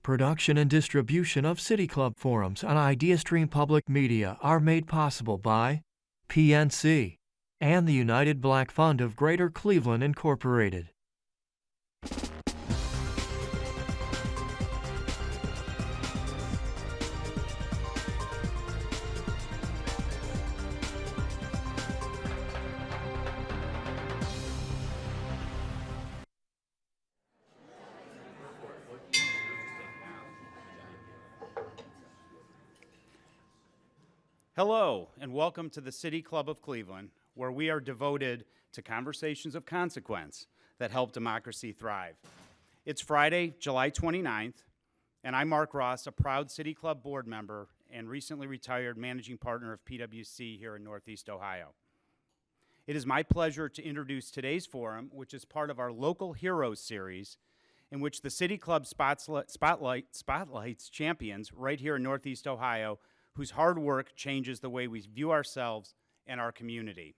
Production and distribution of City Club forums on IdeaStream Public Media are made possible by PNC and the United Black Fund of Greater Cleveland, Incorporated. Hello, and welcome to the City Club of Cleveland, where we are devoted to conversations of consequence that help democracy thrive. It's Friday, July 29th, and I'm Mark Ross, a proud City Club board member and recently retired managing partner of PwC here in Northeast Ohio. It is my pleasure to introduce today's forum, which is part of our Local Heroes series, in which the City Club spotlights champions right here in Northeast Ohio whose hard work changes the way we view ourselves and our community.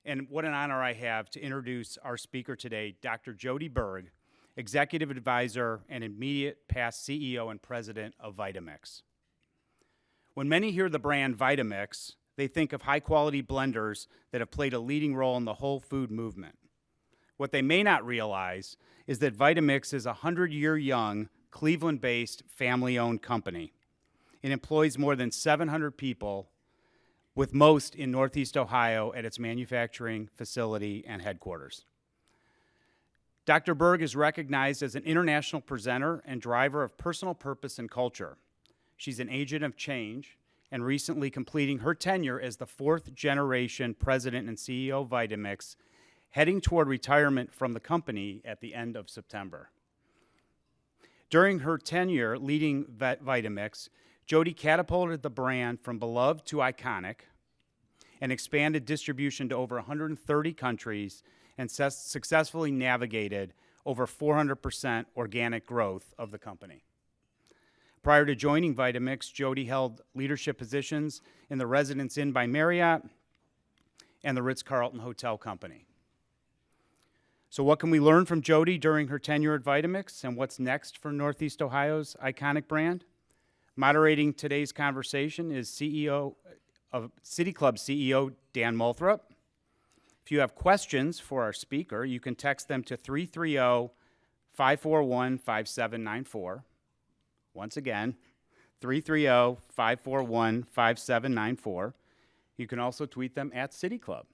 And what an honor I have to introduce our speaker today, Dr. Jodi Berg, Executive Advisor and immediate past CEO and President of Vitamix. When many hear the brand Vitamix, they think of high-quality blenders that have played a leading role in the whole food movement. What they may not realize is that Vitamix is a 100-year-young, Cleveland-based, family-owned company. It employs more than 700 people, with most in Northeast Ohio at its manufacturing facility and headquarters. Dr. Berg is recognized as an international presenter and driver of personal purpose and culture. She's an agent of change and recently completing her tenure as the fourth generation president and CEO of Vitamix, heading toward retirement from the company at the end of September. During her tenure leading Vitamix, Jodi catapulted the brand from beloved to iconic and expanded distribution to over 130 countries and successfully navigated over 400% organic growth of the company. Prior to joining Vitamix, Jodi held leadership positions in the Residence Inn by Marriott and the Ritz-Carlton Hotel Company. So what can we learn from Jodi during her tenure at Vitamix, and what's next for Northeast Ohio's iconic brand? Moderating today's conversation is CEO of City Club CEO Dan Moulthrop. If you have questions for our speaker, you can text them to 330-541-5794. Once again, 330-541-5794. You can also tweet them at City Club.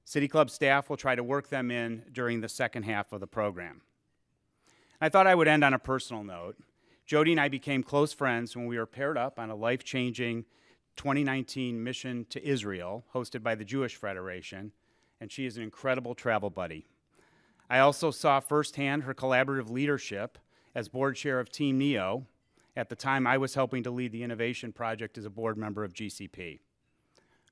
City Club staff will try to work them in during the second half of the program. I thought I would end on a personal note. Jodi and I became close friends when we were paired up on a life-changing 2019 mission to Israel, hosted by the Jewish Federation, and she is an incredible travel buddy. I also saw firsthand her collaborative leadership as board chair of Team NEO. At the time, I was helping to lead the innovation project as a board member of GCP.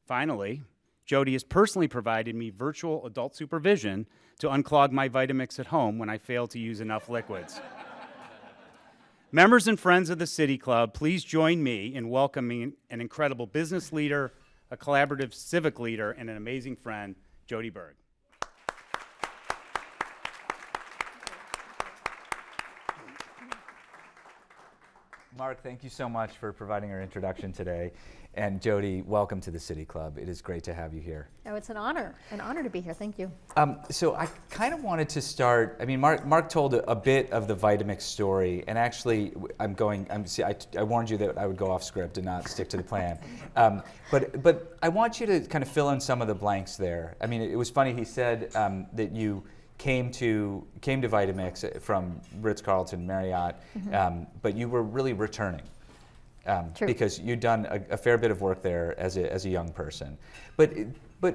Finally, Jodi has personally provided me virtual adult supervision to unclog my Vitamix at home when I fail to use enough liquids. Members and friends of the City Club, please join me in welcoming an incredible business leader, a collaborative civic leader, and an amazing friend, Jodi Berg. Mark, thank you so much for providing our introduction today. And Jodi, welcome to the City Club. It is great to have you here. Oh, it's an honor to be here. Thank you. So I kind of wanted to start, Mark told a bit of the Vitamix story, and actually I warned you that I would go off script and not stick to the plan. But I want you to kind of fill in some of the blanks there. I mean, it was funny, he said that you came to Vitamix from Ritz-Carlton, Marriott, but you were really returning. Because you'd done a fair bit of work there as a young person. But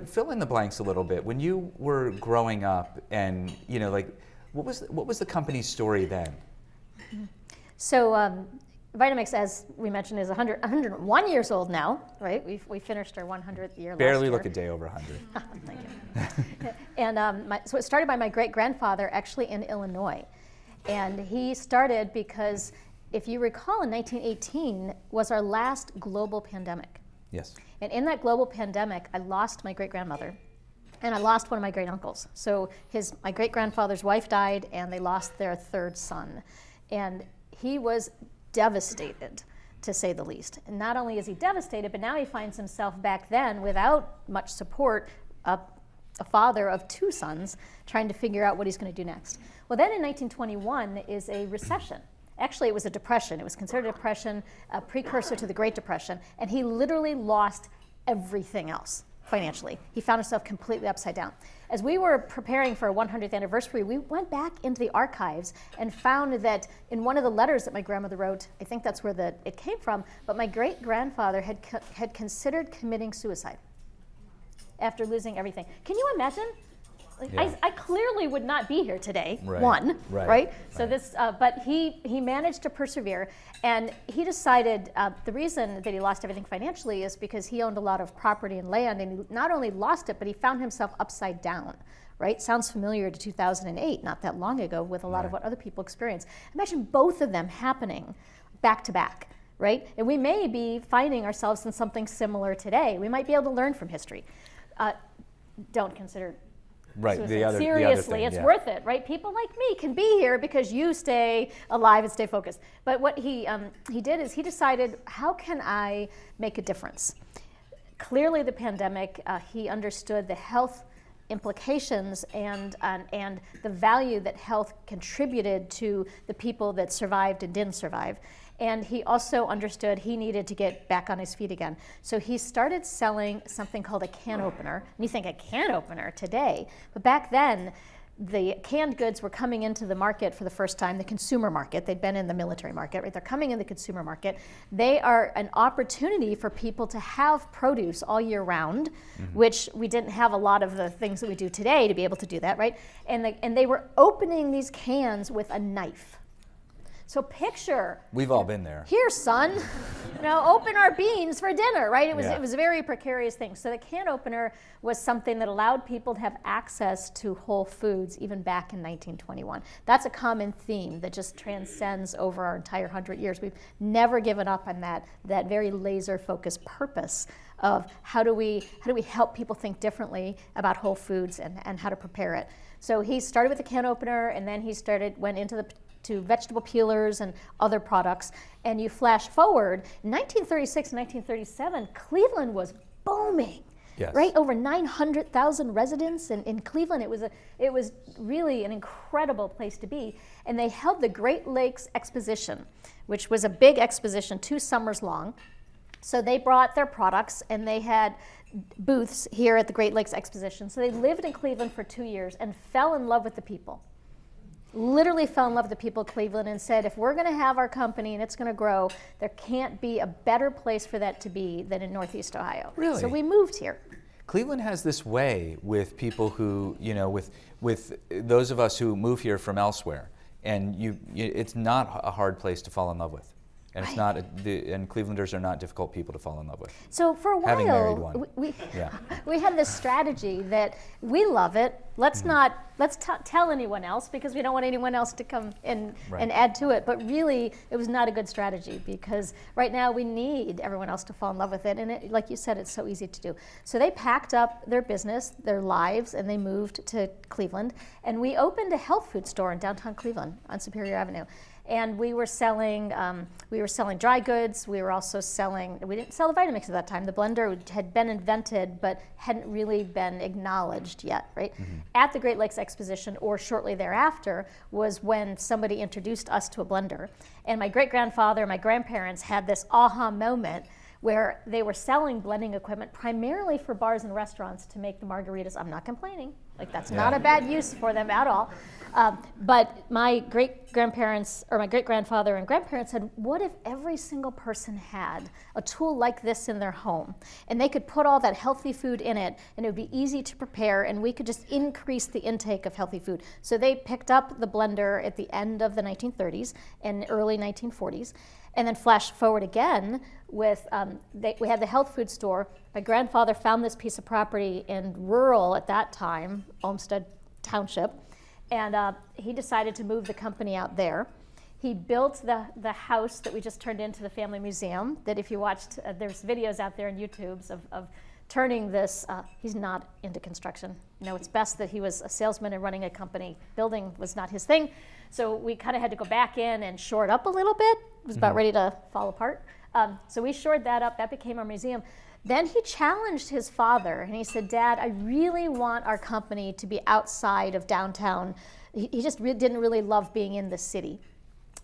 fill in the blanks a little bit. When you were growing up, and what was the company's story then? So Vitamix, as we mentioned, is 101 years old now, right? We finished our 100th year last year. Barely look a day over 100. Thank you. And so it started by my great-grandfather, actually in Illinois. And he started because, if you recall, in 1918 was our last global pandemic. Yes. And in that global pandemic, I lost my great-grandmother. and I lost one of my great uncles. So my great grandfather's wife died, and they lost their third son, and he was devastated, to say the least. And not only is he devastated, but now he finds himself back then without much support, a father of 2 sons, trying to figure out what he's going to do next. Well, then in 1921 is a recession. Actually, it was a depression. It was considered a depression, a precursor to the Great Depression, and he literally lost everything else financially. He found himself completely upside down. As we were preparing for our 100th anniversary, we went back into the archives and found that in one of the letters that my grandmother wrote, I think that's where it came from, but my great-grandfather had considered committing suicide after losing everything. Can you imagine? I clearly would not be here today, right? So this, but he managed to persevere, and he decided the reason that he lost everything financially is because he owned a lot of property and land, and he not only lost it, but he found himself upside down, right? Sounds familiar to 2008, not that long ago, with a lot of what other people experience. Imagine both of them happening back to back, right? And we may be finding ourselves in something similar today. We might be able to learn from history. Don't consider suicide seriously. It's worth it, right? People like me can be here because you stay alive and stay focused. But what he did is he decided, how can I make a difference? Clearly, the pandemic, he understood the health implications and the value that health contributed to the people that survived and didn't survive. And he also understood he needed to get back on his feet again. So he started selling something called a can opener. And you think a can opener today, but back then, the canned goods were coming into the market for the first time, the consumer market. They'd been in the military market, right? They're coming in the consumer market. They are an opportunity for people to have produce all year round, which we didn't have a lot of the things that we do today to be able to do that, right? And they were opening these cans with a knife. So picture. We've all been there. Here, son, open our beans for dinner, right? It was a very precarious thing. So the can opener was something that allowed people to have access to whole foods even back in 1921. That's a common theme that just transcends over our entire 100 years. We've never given up on that very laser-focused purpose of how do we help people think differently about whole foods and how to prepare it. So he started with the can opener, and then he went into to vegetable peelers and other products. And you flash forward, in 1936 and 1937, Cleveland was booming. Yes. Right? Over 900,000 residents in Cleveland. It was really an incredible place to be. And they held the Great Lakes Exposition, which was a big exposition, 2 summers long. So they brought their products, and they had booths here at the Great Lakes Exposition. So they lived in Cleveland for 2 years and fell in love with the people. Literally fell in love with the people of Cleveland and said, if we're going to have our company and it's going to grow, there can't be a better place for that to be than in Northeast Ohio. Really? So we moved here. Cleveland has this way with people who, with those of us who move here from elsewhere, and it's not a hard place to fall in love with. And it's not, and Clevelanders are not difficult people to fall in love with. So for a while, having married one. we had this strategy that we love it. Let's tell anyone else, because we don't want anyone else to come and add to it. But really, it was not a good strategy, because right now we need everyone else to fall in love with it. And like you said, it's so easy to do. So they packed up their business, their lives, and they moved to Cleveland. And we opened a health food store in downtown Cleveland on Superior Avenue. And we were selling dry goods. We were also we didn't sell the Vitamix at that time. The blender had been invented, but hadn't really been acknowledged yet, right? At the Great Lakes Exposition, or shortly thereafter, was when somebody introduced us to a blender. And my great-grandfather, my grandparents had this aha moment where they were selling blending equipment primarily for bars and restaurants to make the margaritas. I'm not complaining. That's not a bad use for them at all. But my great-grandparents, or my great-grandfather and grandparents said, what if every single person had a tool like this in their home, and they could put all that healthy food in it, and it would be easy to prepare, and we could just increase the intake of healthy food. So they picked up the blender at the end of the 1930s and early 1940s. And then flash forward again with, we had the health food store. My grandfather found this piece of property in rural, at that time, Olmsted Township, and he decided to move the company out there. He built the house that we just turned into the family museum, that if you watched, there's videos out there on YouTube of turning this, he's not into construction. You know, it's best that he was a salesman and running a company. Building was not his thing. So we kind of had to go back in and shore it up a little bit. It was about ready to fall apart. So we shored that up. That became our museum. Then he challenged his father, and he said, Dad, I really want our company to be outside of downtown. He just didn't really love being in the city.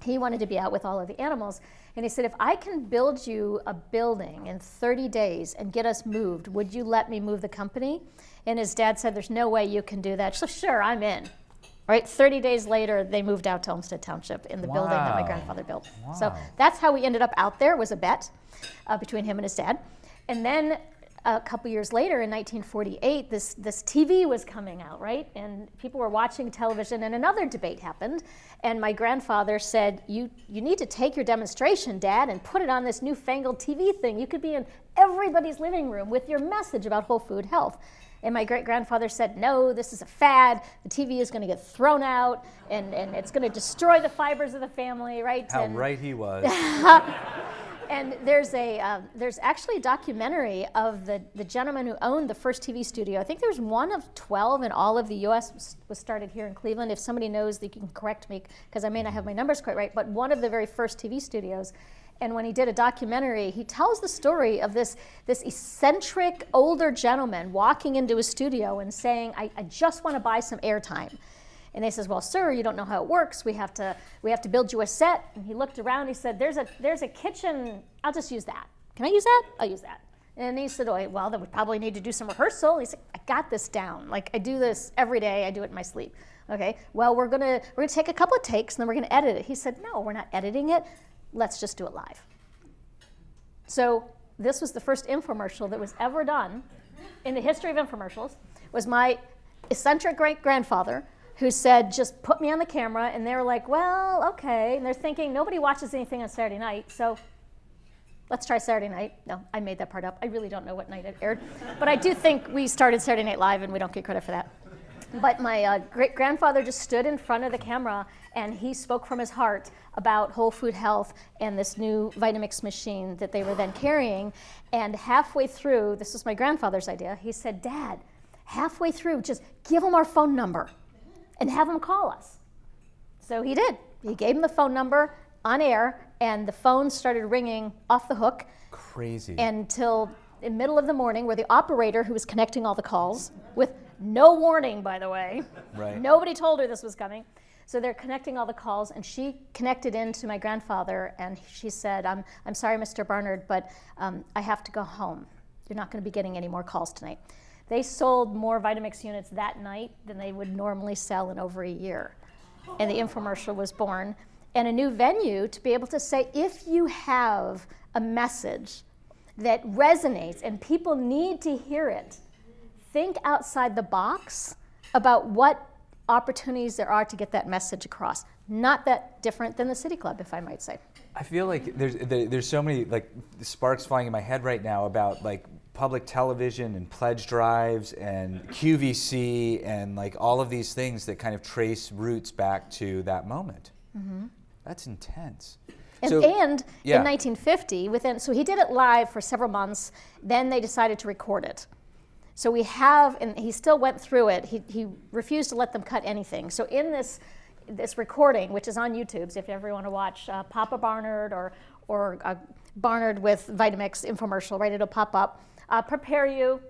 He wanted to be out with all of the animals. And he said, if I can build you a building in 30 days and get us moved, would you let me move the company? And his dad said, there's no way you can do that. So sure, I'm in. Right, 30 days later, they moved out to Olmsted Township in the building that my grandfather built. Wow. So that's how we ended up out there, was a bet between him and his dad. And then a couple years later, in 1948, this TV was coming out, right? And people were watching television, and another debate happened. And my grandfather said, you need to take your demonstration, Dad, and put it on this newfangled TV thing. You could be in everybody's living room with your message about whole food health. And my great-grandfather said, no, this is a fad. The TV is going to get thrown out, and it's going to destroy the fibers of the family, right? How right he was. And there's actually a documentary of the gentleman who owned the first TV studio. I think there was one of 12 in all of the U.S. was started here in Cleveland. If somebody knows, they can correct me, because I may not have my numbers quite right, but one of the very first TV studios. And when he did a documentary, he tells the story of this eccentric older gentleman walking into a studio and saying, I just want to buy some airtime. And they says, well, sir, you don't know how it works. We have to build you a set. And he looked around, he said, there's a kitchen, I'll just use that. Can I use that? I'll use that. And he said, oh, well, then we probably need to do some rehearsal. He said, I got this down. Like, I do this every day, I do it in my sleep. Okay, well, we're gonna take a couple of takes, and then we're gonna edit it. He said, no, we're not editing it. Let's just do it live. So this was the first infomercial that was ever done in the history of infomercials. Was my eccentric great-grandfather who said, just put me on the camera, and they were like, well, okay. And they're thinking, nobody watches anything on Saturday night, so let's try Saturday night. No, I made that part up. I really don't know what night it aired. But I do think we started Saturday Night Live, and we don't get credit for that. But my great-grandfather just stood in front of the camera, and he spoke from his heart about whole food health and this new Vitamix machine that they were then carrying. And halfway through, this was my grandfather's idea, he said, Dad, halfway through, just give him our phone number and have him call us. So he did. He gave him the phone number on air, and the phone started ringing off the hook. Crazy. Until in the middle of the morning, where the operator who was connecting all the calls, with no warning, by the way. Right. Nobody told her this was coming. So they're connecting all the calls, and she connected into my grandfather, and she said, I'm sorry, Mr. Barnard, but I have to go home. You're not going to be getting any more calls tonight. They sold more Vitamix units that night than they would normally sell in over a year. And the infomercial was born. And a new venue to be able to say, if you have a message that resonates and people need to hear it, think outside the box about what opportunities there are to get that message across. Not that different than the City Club, if I might say. I feel like there's so many like sparks flying in my head right now about like public television and pledge drives and QVC and like all of these things that kind of trace roots back to that moment. Mm-hmm. That's intense. And in 1950, so he did it live for several months, then they decided to record it. So we have, and he still went through it, he refused to let them cut anything. So in this recording, which is on YouTube, so if you ever want to watch Papa Barnard or Barnard with Vitamix infomercial, right, it'll pop up. Prepare you.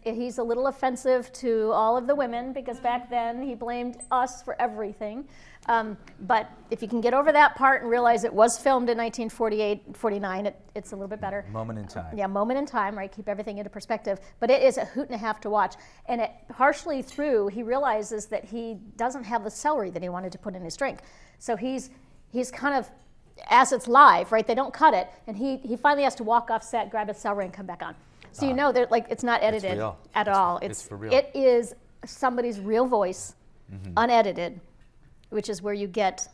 He's a little offensive to all of the women, because back then he blamed us for everything. But if you can get over that part and realize it was filmed in 1948, 49, it's a little bit better. Moment in time. Yeah, moment in time, right? Keep everything into perspective. But it is a hoot and a half to watch. And partially through, he realizes that he doesn't have the celery that he wanted to put in his drink. So he's kind of, as it's live, right? They don't cut it. And he finally has to walk off set, grab his celery, and come back on. So you know that it's not edited at all. It's for real. It is somebody's real voice, unedited, which is where you get,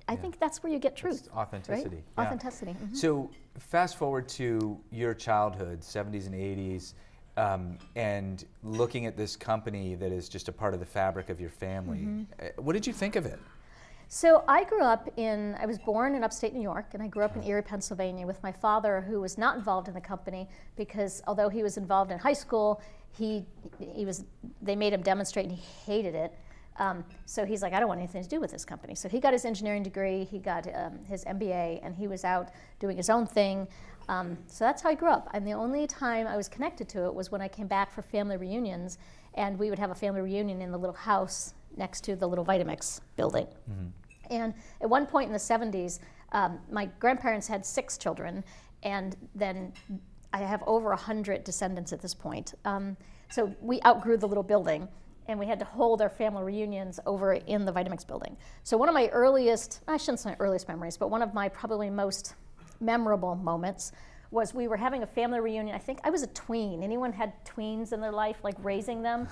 I think that's where you get truth. It's authenticity. Right? Yeah. Authenticity. Mm-hmm. So fast forward to your childhood, 70s and 80s, and looking at this company that is just a part of the fabric of your family. What did you think of it? So I was born in upstate New York, and I grew up in Erie, Pennsylvania with my father, who was not involved in the company because although he was involved in high school, they made him demonstrate and he hated it. So he's like, I don't want anything to do with this company. So he got his engineering degree, he got his MBA, and he was out doing his own thing. So that's how I grew up. And the only time I was connected to it was when I came back for family reunions, and we would have a family reunion in the little house next to the little Vitamix building. Mm-hmm. And at one point in the 70s, my grandparents had 6 children, and then I have over 100 descendants at this point. So we outgrew the little building, and we had to hold our family reunions over in the Vitamix building. So one of my I shouldn't say earliest memories, but one of my probably most memorable moments was we were having a family reunion. I think I was a tween. Anyone had tweens in their life, like raising them?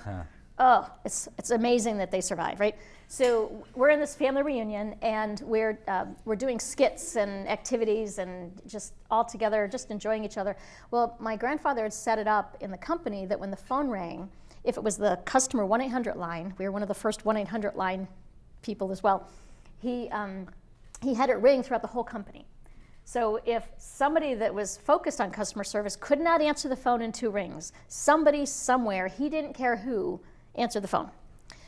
Oh, it's amazing that they survive, right? So we're in this family reunion, and we're doing skits and activities and just all together, just enjoying each other. Well, my grandfather had set it up in the company that when the phone rang, if it was the customer 1-800 line, we were one of the first 1-800 line people as well, he had it ring throughout the whole company. So if somebody that was focused on customer service could not answer the phone in 2 rings, somebody somewhere, he didn't care who, answered the phone.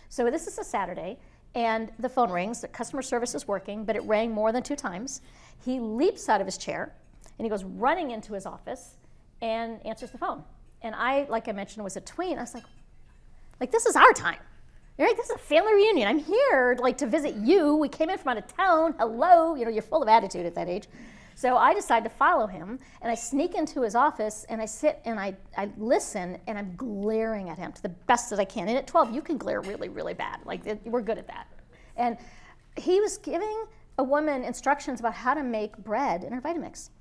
So this is a Saturday, and the phone rings, the customer service is working, but it rang more than 2 times. He leaps out of his chair, and he goes running into his office and answers the phone. And I, like I mentioned, was a tween. I was like, this is our time. Right? This is a family reunion. I'm here to visit you. We came in from out of town. Hello. You're full of attitude at that age. So I decide to follow him, and I sneak into his office, and I sit and I listen, and I'm glaring at him to the best that I can. And at 12, you can glare really, really bad. We're good at that. And he was giving a woman instructions about how to make bread in her Vitamix.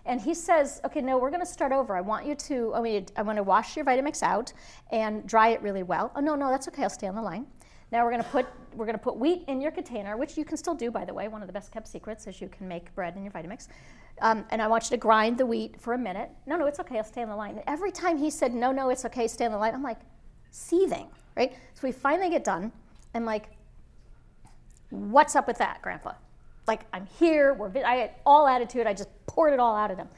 And he says, okay, no, we're going to start over. I want to wash your Vitamix out and dry it really well. Oh, no, that's okay. I'll stay on the line. Now we're going to put wheat in your container, which you can still do, by the way. One of the best kept secrets is you can make bread in your Vitamix. And I want you to grind the wheat for a minute. No, it's okay. I'll stay on the line. And every time he said, no, it's okay. Stay on the line. I'm like seething, right? So we finally get done. I'm like, what's up with that, Grandpa? I'm here. I had all attitude. I just poured it all out at him.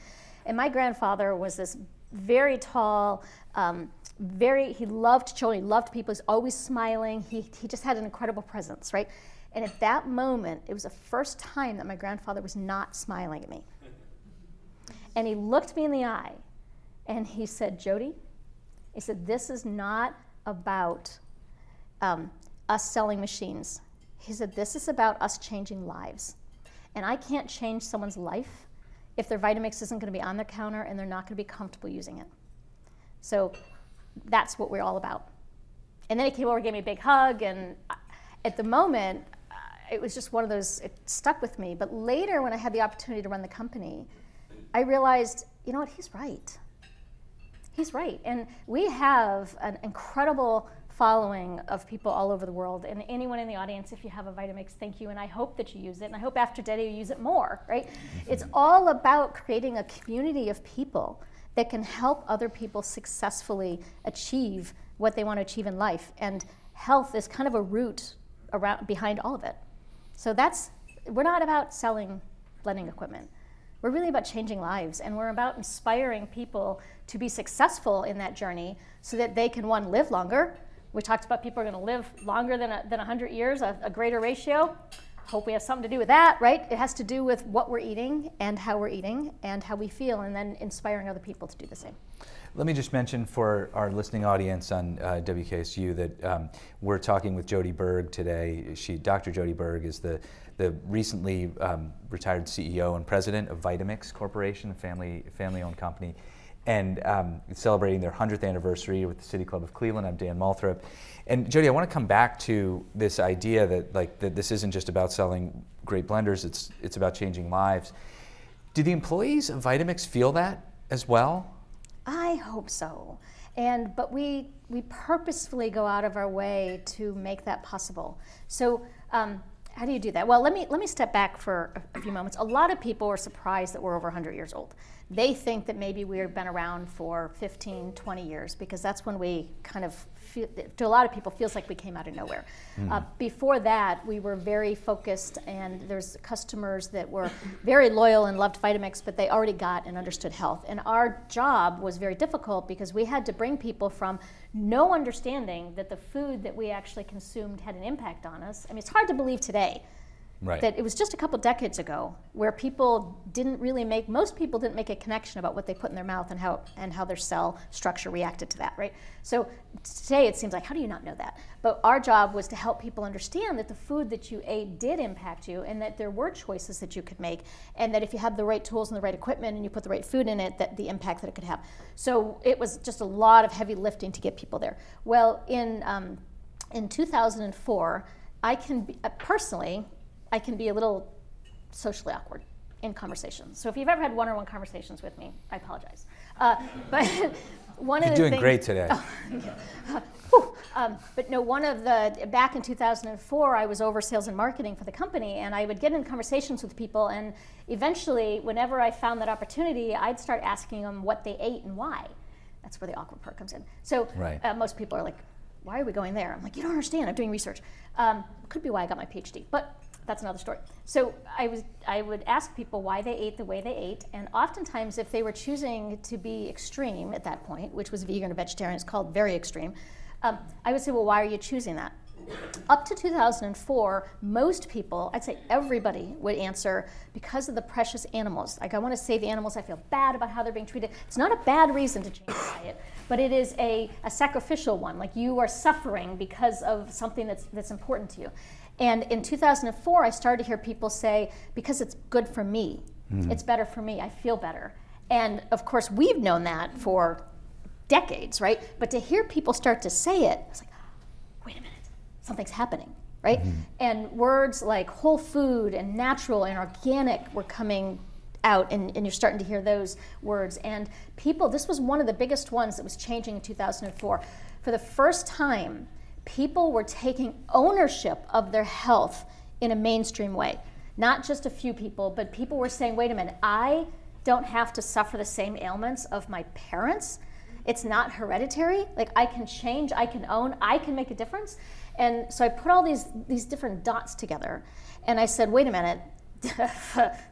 And my grandfather was this very tall, he loved children, he loved people, he's always smiling, he just had an incredible presence, right? And at that moment, it was the first time that my grandfather was not smiling at me. And he looked me in the eye, and he said, Jodi, he said, this is not about us selling machines. He said, this is about us changing lives. And I can't change someone's life if their Vitamix isn't going to be on their counter and they're not going to be comfortable using it. So that's what we're all about. And then he came over and gave me a big hug, and at the moment, it was just one of those, it stuck with me. But later, when I had the opportunity to run the company, I realized, you know what, he's right. He's right. And we have an incredible following of people all over the world. And anyone in the audience, if you have a Vitamix, thank you. And I hope that you use it. And I hope after today you use it more, right? It's all about creating a community of people that can help other people successfully achieve what they want to achieve in life. And health is kind of a root behind all of it. So we're not about selling blending equipment. We're really about changing lives, and we're about inspiring people to be successful in that journey so that they can, one, live longer. We talked about people are going to live longer than 100 years, a greater ratio. Hope we have something to do with that, right? It has to do with what we're eating and how we feel, and then inspiring other people to do the same. Let me just mention for our listening audience on WKSU that we're talking with Jodi Berg today. Dr. Jodi Berg is the recently retired CEO and president of Vitamix Corporation, a family-owned company, and celebrating their 100th anniversary with the City Club of Cleveland. I'm Dan Malthrop. And Jodi, I want to come back to this idea that this isn't just about selling great blenders, it's about changing lives. Do the employees of Vitamix feel that as well? I hope so. But we purposefully go out of our way to make that possible. So how do you do that? Well, let me step back for a few moments. A lot of people are surprised that we're over 100 years old. They think that maybe we've been around for 15, 20 years, because that's when we kind of to a lot of people, feels like we came out of nowhere. Before that, we were very focused, and there's customers that were very loyal and loved Vitamix, but they already got and understood health. And our job was very difficult because we had to bring people from no understanding that the food that we actually consumed had an impact on us. I mean, it's hard to believe today. Right. That it was just a couple decades ago where most people didn't make a connection about what they put in their mouth and how their cell structure reacted to that, right? So today it seems like, how do you not know that? But our job was to help people understand that the food that you ate did impact you, and that there were choices that you could make, and that if you had the right tools and the right equipment and you put the right food in it, that the impact that it could have. So it was just a lot of heavy lifting to get people there. Well, in 2004, I can be a little socially awkward in conversations. So if you've ever had one-on-one conversations with me, I apologize. But one of the things— You're doing great today. Back in 2004, I was over sales and marketing for the company, and I would get in conversations with people, and eventually, whenever I found that opportunity, I'd start asking them what they ate and why. That's where the awkward part comes in. So Right. Most people are like, why are we going there? I'm like, you don't understand, I'm doing research. Could be why I got my PhD, but that's another story. So I would ask people why they ate the way they ate, and oftentimes if they were choosing to be extreme at that point, which was vegan or vegetarian, it's called very extreme, I would say, well, why are you choosing that? Up to 2004, most people, I'd say everybody, would answer because of the precious animals. Like, I want to save animals, I feel bad about how they're being treated. It's not a bad reason to change your diet, but it is a sacrificial one. Like, you are suffering because of something that's important to you. And in 2004, I started to hear people say, because it's good for me, it's better for me, I feel better. And of course, we've known that for decades, right? But to hear people start to say it, I was like, wait a minute, something's happening, right? And words like whole food and natural and organic were coming out, and you're starting to hear those words. And people, this was one of the biggest ones that was changing in 2004. For the first time, people were taking ownership of their health in a mainstream way. Not just a few people, but people were saying, wait a minute, I don't have to suffer the same ailments of my parents. It's not hereditary. Like, I can change, I can own, I can make a difference. And so I put all these different dots together, and I said, wait a minute,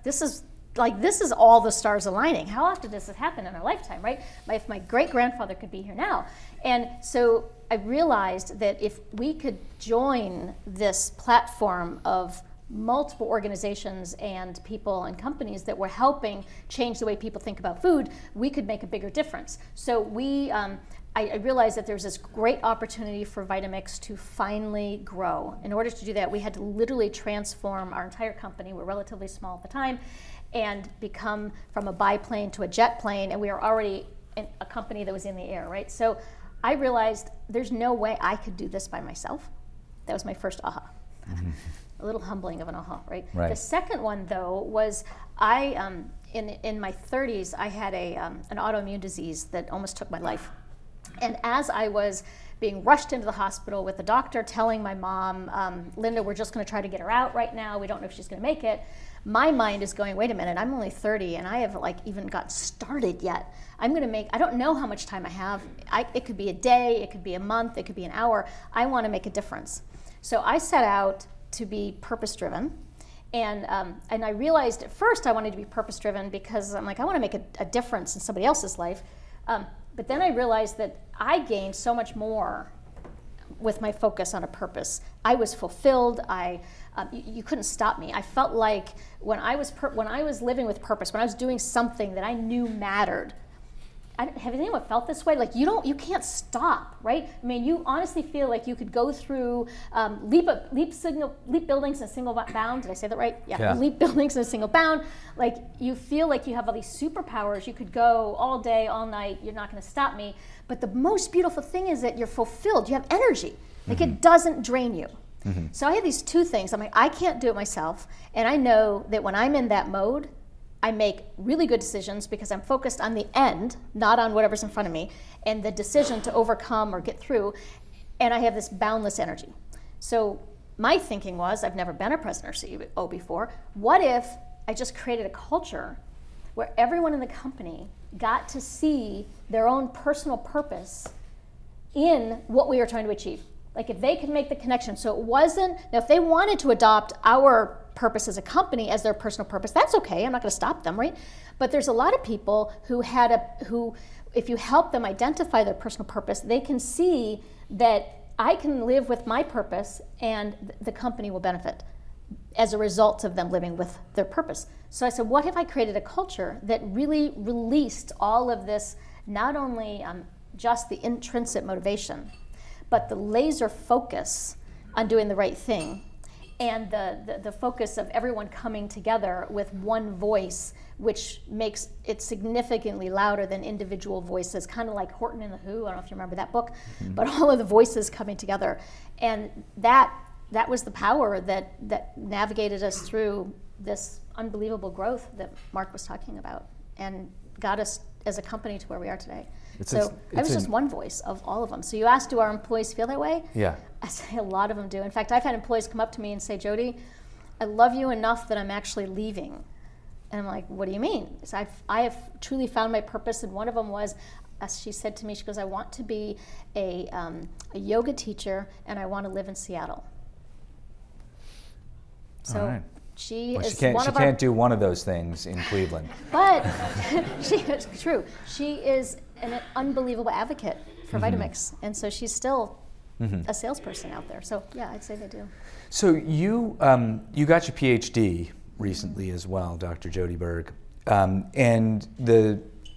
this is all the stars aligning. How often does this happen in our lifetime, right? If my great-grandfather could be here now. And so I realized that if we could join this platform of multiple organizations and people and companies that were helping change the way people think about food, we could make a bigger difference. So I realized that there's this great opportunity for Vitamix to finally grow. In order to do that, we had to literally transform our entire company. We're relatively small at the time, and become from a biplane to a jet plane, and we were already a company that was in the air, right? So I realized there's no way I could do this by myself. That was my first aha. A little humbling of an aha, right? The second one, though, was in my 30s, I had an autoimmune disease that almost took my life. And as I was being rushed into the hospital with the doctor telling my mom, Linda, we're just going to try to get her out right now. We don't know if she's going to make it. My mind is going, wait a minute, I'm only 30 and I haven't even got started yet. I don't know how much time I have. It could be a day, it could be a month, it could be an hour. I want to make a difference. So I set out to be purpose-driven. And I realized at first I wanted to be purpose-driven because I'm like, I want to make a difference in somebody else's life. But then I realized that I gained so much more with my focus on a purpose. I was fulfilled. You couldn't stop me. I felt like when I was living with purpose, when I was doing something that I knew mattered. Have anyone felt this way? Like you can't stop, right? I mean, you honestly feel like you could go through leap buildings in a single bound. Did I say that right? Yeah. Leap buildings in a single bound. Like you feel like you have all these superpowers. You could go all day, all night. You're not going to stop me. But the most beautiful thing is that you're fulfilled. You have energy. Like it doesn't drain you. So I had these two things. I'm like, I can't do it myself, and I know that when I'm in that mode, I make really good decisions because I'm focused on the end, not on whatever's in front of me, and the decision to overcome or get through, and I have this boundless energy. So my thinking was, I've never been a president or CEO before, what if I just created a culture where everyone in the company got to see their own personal purpose in what we were trying to achieve. Like if they could make the connection. So it wasn't, now if they wanted to adopt our purpose as a company as their personal purpose, that's okay, I'm not gonna stop them, right? But there's a lot of people who if you help them identify their personal purpose, they can see that I can live with my purpose and the company will benefit as a result of them living with their purpose. So I said, what if I created a culture that really released all of this, not only just the intrinsic motivation, but the laser focus on doing the right thing and the focus of everyone coming together with one voice, which makes it significantly louder than individual voices, kind of like Horton and the Who. I don't know if you remember that book, but all of the voices coming together. And that was the power that navigated us through this unbelievable growth that Mark was talking about and got us as a company to where we are today. I was just one voice of all of them. So you asked, do our employees feel that way? Yeah. I say a lot of them do. In fact, I've had employees come up to me and say, Jodi, I love you enough that I'm actually leaving. And I'm like, what do you mean? So I have truly found my purpose, and one of them was, as she said to me, she goes, I want to be a yoga teacher and I want to live in Seattle. So right. She can't do one of those things in Cleveland. But it's true. She is an unbelievable advocate for Vitamix, and so she's still a salesperson out there. So yeah, I'd say they do. So you got your PhD recently as well, Dr. Jodi Berg, and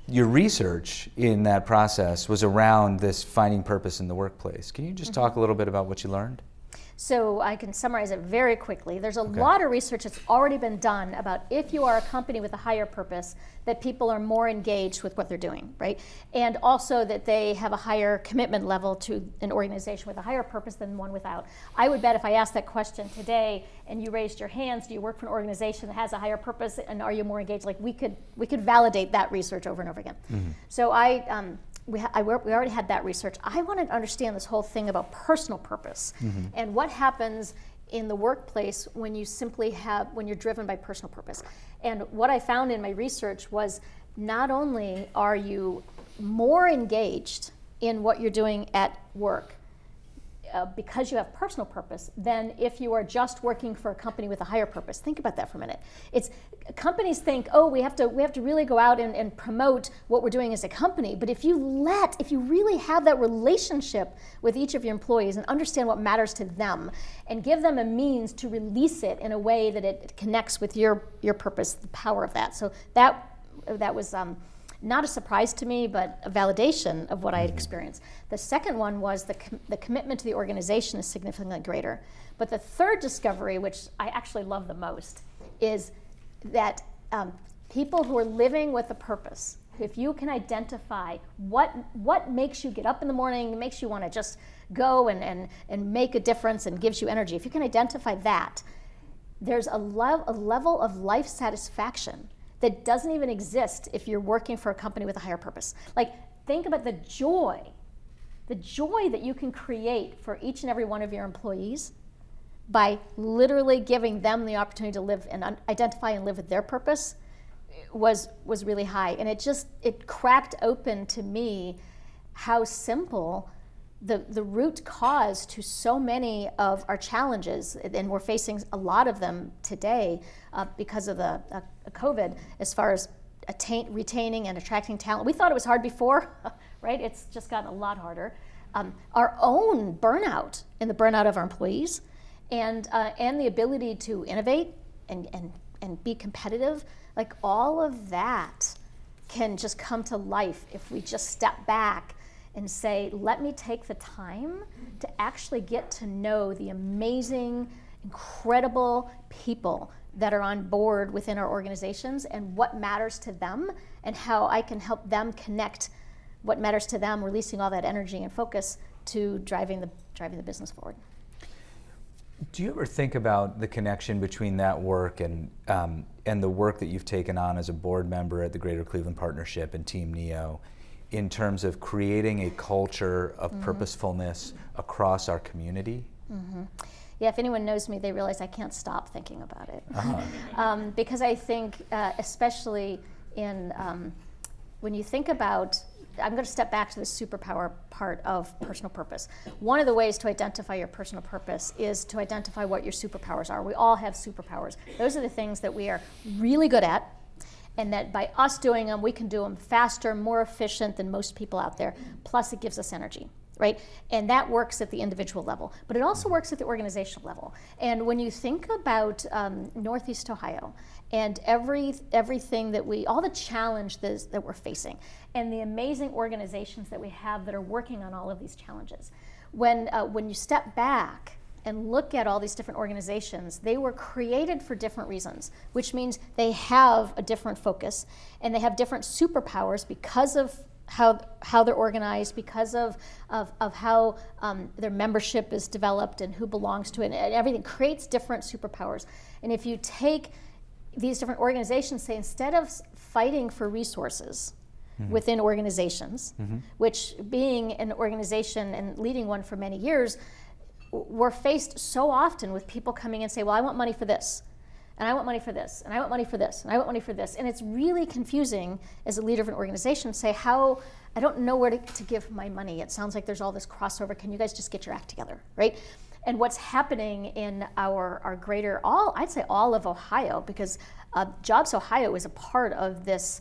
your research in that process was around this finding purpose in the workplace. Can you just talk a little bit about what you learned? So I can summarize it very quickly. There's a lot of research that's already been done about if you are a company with a higher purpose, that people are more engaged with what they're doing, right? And also that they have a higher commitment level to an organization with a higher purpose than one without. I would bet if I asked that question today and you raised your hands, do you work for an organization that has a higher purpose and are you more engaged? Like we could validate that research over and over again. So we already had that research. I wanted to understand this whole thing about personal purpose and what happens in the workplace when you're driven by personal purpose. And what I found in my research was not only are you more engaged in what you're doing at work because you have personal purpose than if you are just working for a company with a higher purpose. Think about that for a minute. Companies think, oh, we have to really go out and promote what we're doing as a company. But if you really have that relationship with each of your employees and understand what matters to them and give them a means to release it in a way that it connects with your purpose, the power of that. So that was not a surprise to me, but a validation of what I had experienced. The second one was the commitment to the organization is significantly greater. But the third discovery, which I actually love the most, is that people who are living with a purpose, if you can identify what makes you get up in the morning, makes you want to just go and make a difference and gives you energy, if you can identify that, there's a level of life satisfaction that doesn't even exist if you're working for a company with a higher purpose. Like, think about the joy that you can create for each and every one of your employees by literally giving them the opportunity to live and identify and live with their purpose was really high. And it cracked open to me how simple the root cause to so many of our challenges, and we're facing a lot of them today because of the COVID, as far as retaining and attracting talent. We thought it was hard before, right? It's just gotten a lot harder. Our own burnout and the burnout of our employees, and the ability to innovate and be competitive, like all of that can just come to life if we just step back and say, let me take the time to actually get to know the amazing, incredible people that are on board within our organizations and what matters to them and how I can help them connect what matters to them, releasing all that energy and focus to driving the business forward. Do you ever think about the connection between that work and the work that you've taken on as a board member at the Greater Cleveland Partnership and Team NEO in terms of creating a culture of purposefulness across our community? Yeah, if anyone knows me, they realize I can't stop thinking about it. Because I think, especially when you think about I'm going to step back to the superpower part of personal purpose. One of the ways to identify your personal purpose is to identify what your superpowers are. We all have superpowers. Those are the things that we are really good at, and that by us doing them, we can do them faster, more efficient than most people out there. Plus, it gives us energy, right? And that works at the individual level, but it also works at the organizational level. And when you think about Northeast Ohio and everything that all the challenges that we're facing, and the amazing organizations that we have that are working on all of these challenges, when you step back and look at all these different organizations, they were created for different reasons, which means they have a different focus, and they have different superpowers because of how they're organized, because of how their membership is developed and who belongs to it, and everything creates different superpowers. And if you take these different organizations, say, instead of fighting for resources within organizations, which being an organization and leading one for many years, we're faced so often with people coming and say, well, I want money for this, and I want money for this, and I want money for this, and I want money for this. And it's really confusing as a leader of an organization to say, I don't know where to give my money. It sounds like there's all this crossover. Can you guys just get your act together, right? And what's happening in our greater, I'd say all of Ohio, because Jobs Ohio is a part of this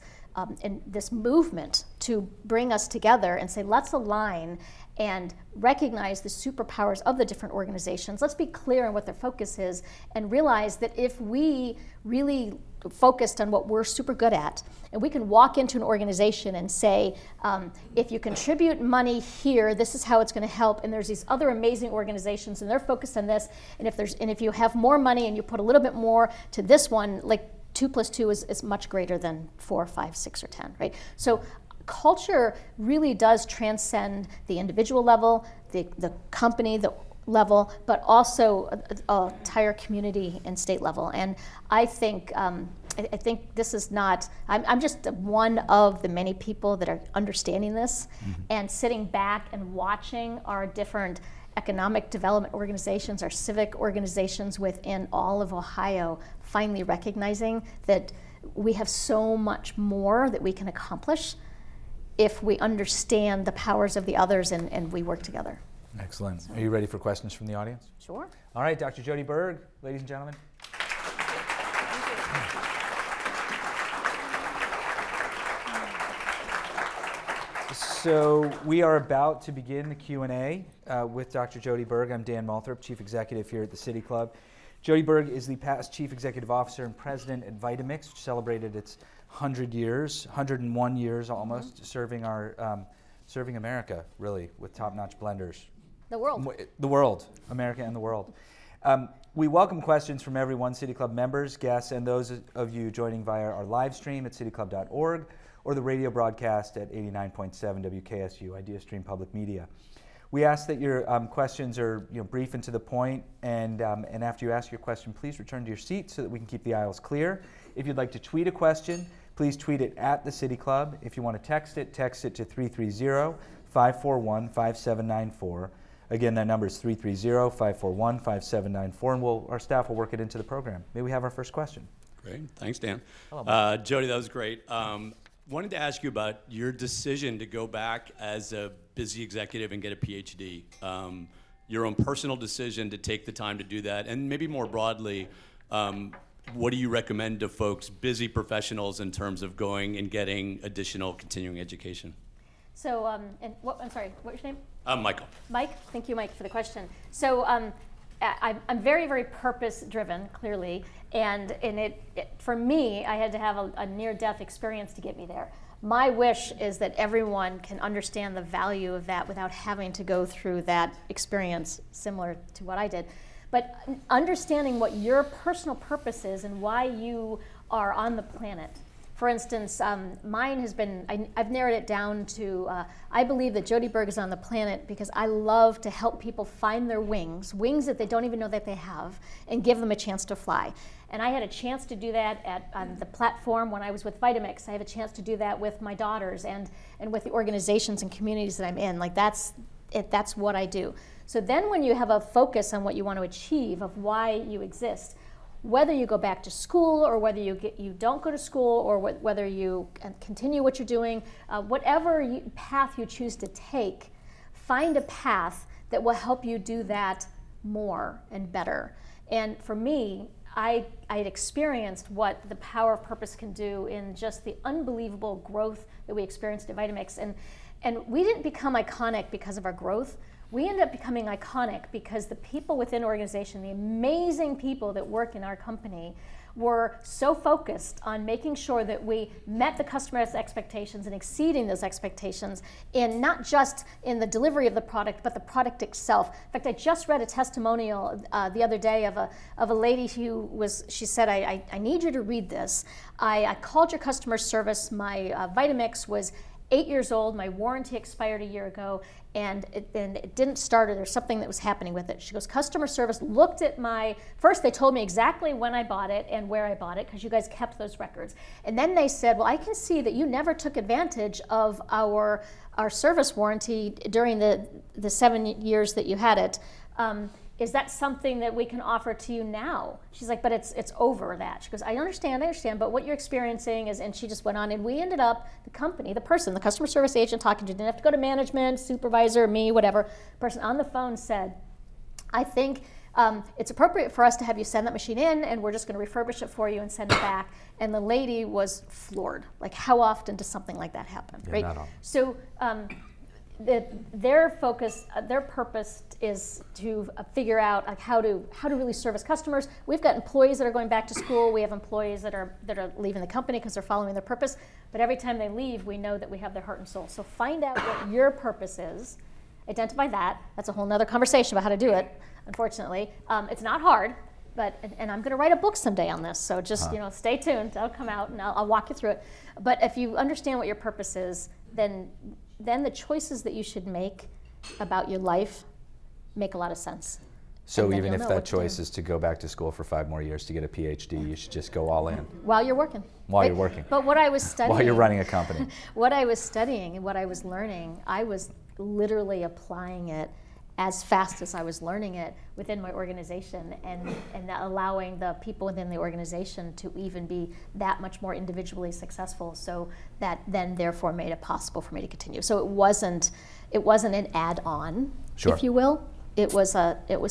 this movement to bring us together and say, let's align and recognize the superpowers of the different organizations. Let's be clear on what their focus is, and realize that if we really focused on what we're super good at, and we can walk into an organization and say, if you contribute money here, this is how it's going to help, and there's these other amazing organizations and they're focused on this, and if you have more money and you put a little bit more to this one, like 2 + 2 is much greater than 4, 5, 6, or 10, right? So culture really does transcend the individual level, the company level, but also a entire community and state level. And I think this is not, I'm just one of the many people that are understanding this and sitting back and watching our different economic development organizations, our civic organizations within all of Ohio, finally recognizing that we have so much more that we can accomplish if we understand the powers of the others and we work together. Excellent. Are you ready for questions from the audience? Sure. All right, Dr. Jodi Berg, ladies and gentlemen. So we are about to begin the Q&A with Dr. Jodi Berg. I'm Dan Malthrop, Chief Executive here at the City Club. Jodi Berg is the past Chief Executive Officer and President at Vitamix, which celebrated its 101 years almost, serving America, really, with top-notch blenders. The world. The world, America and the world. We welcome questions from everyone, City Club members, guests, and those of you joining via our live stream at cityclub.org or the radio broadcast at 89.7 WKSU, Idea Stream Public Media. We ask that your questions are brief and to the point, and after you ask your question, please return to your seat so that we can keep the aisles clear. If you'd like to tweet a question, please tweet it at the City Club. If you want to text it to 330-541-5794. Again, that number is 330-541-5794, and our staff will work it into the program. May we have our first question? Great. Thanks, Dan. Hello, Jodi, that was great. Wanted to ask you about your decision to go back as a busy executive and get a PhD. Your own personal decision to take the time to do that, and maybe more broadly, what do you recommend to folks, busy professionals, in terms of going and getting additional continuing education? So, I'm sorry, what's your name? Michael. Mike, thank you, Mike, for the question. So, I'm very, very purpose-driven, clearly, and for me, I had to have a near-death experience to get me there. My wish is that everyone can understand the value of that without having to go through that experience similar to what I did. But understanding what your personal purpose is and why you are on the planet. For instance, mine has been, I've narrowed it down to, I believe that Jodi Berg is on the planet because I love to help people find their wings that they don't even know that they have, and give them a chance to fly. And I had a chance to do that on the platform when I was with Vitamix. I have a chance to do that with my daughters and with the organizations and communities that I'm in. Like that's what I do. So then when you have a focus on what you want to achieve, of why you exist, whether you go back to school or whether you don't go to school or whether you continue what you're doing, whatever path you choose to take, find a path that will help you do that more and better. And for me, I had experienced what the power of purpose can do in just the unbelievable growth that we experienced at Vitamix. And we didn't become iconic because of our growth. We ended up becoming iconic because the people within the organization, the amazing people that work in our company, were so focused on making sure that we met the customer's expectations and exceeding those expectations, in not just in the delivery of the product, but the product itself. In fact, I just read a testimonial the other day of a lady she said, I need you to read this. I called your customer service. My Vitamix was 8 years old. My warranty expired a year ago, and it didn't start, or there's something that was happening with it. She goes, customer service looked at first they told me exactly when I bought it and where I bought it, because you guys kept those records. And then they said, well, I can see that you never took advantage of our service warranty during the 7 years that you had it. Is that something that we can offer to you now? She's like, but it's over that. She goes, I understand, but what you're experiencing is, and she just went on, and we ended up, the company, the person, the customer service agent talking to, didn't have to go to management, supervisor, me, whatever, person on the phone said, I think it's appropriate for us to have you send that machine in, and we're just gonna refurbish it for you and send it back. And the lady was floored. Like, how often does something like that happen, Yeah, right? not often. So, their focus, their purpose is to figure out like how to really service customers. We've got employees that are going back to school. We have employees that are leaving the company because they're following their purpose. But every time they leave, we know that we have their heart and soul. So find out what your purpose is. Identify that. That's a whole nother conversation about how to do it. Unfortunately, it's not hard. And I'm going to write a book someday on this. So just stay tuned. I'll come out and I'll walk you through it. But if you understand what your purpose is, then the choices that you should make about your life make a lot of sense. So even if that choice is to go back to school for 5 more years to get a PhD, you should just go all in. While you're working. While you're working. But what I was studying. While you're running a company. What I was studying and what I was learning, I was literally applying it as fast as I was learning it within my organization, and allowing the people within the organization to even be that much more individually successful, so that then therefore made it possible for me to continue. So it wasn't an add-on, Sure. if you will. It was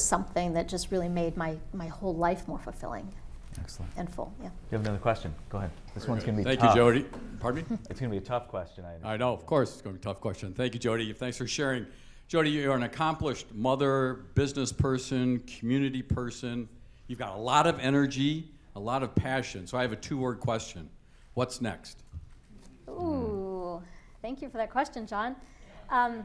something that just really made my whole life more fulfilling. Excellent. And full, yeah. You have another question? Go ahead. This one's going to be Thank tough. you, Jodi. Pardon me? It's going to be a tough question. I know, of course, it's going to be a tough question. Thank you, Jodi. Thanks for sharing. Jodi, you're an accomplished mother, business person, community person. You've got a lot of energy, a lot of passion. So I have a 2-word question. What's next? Ooh, thank you for that question, John. I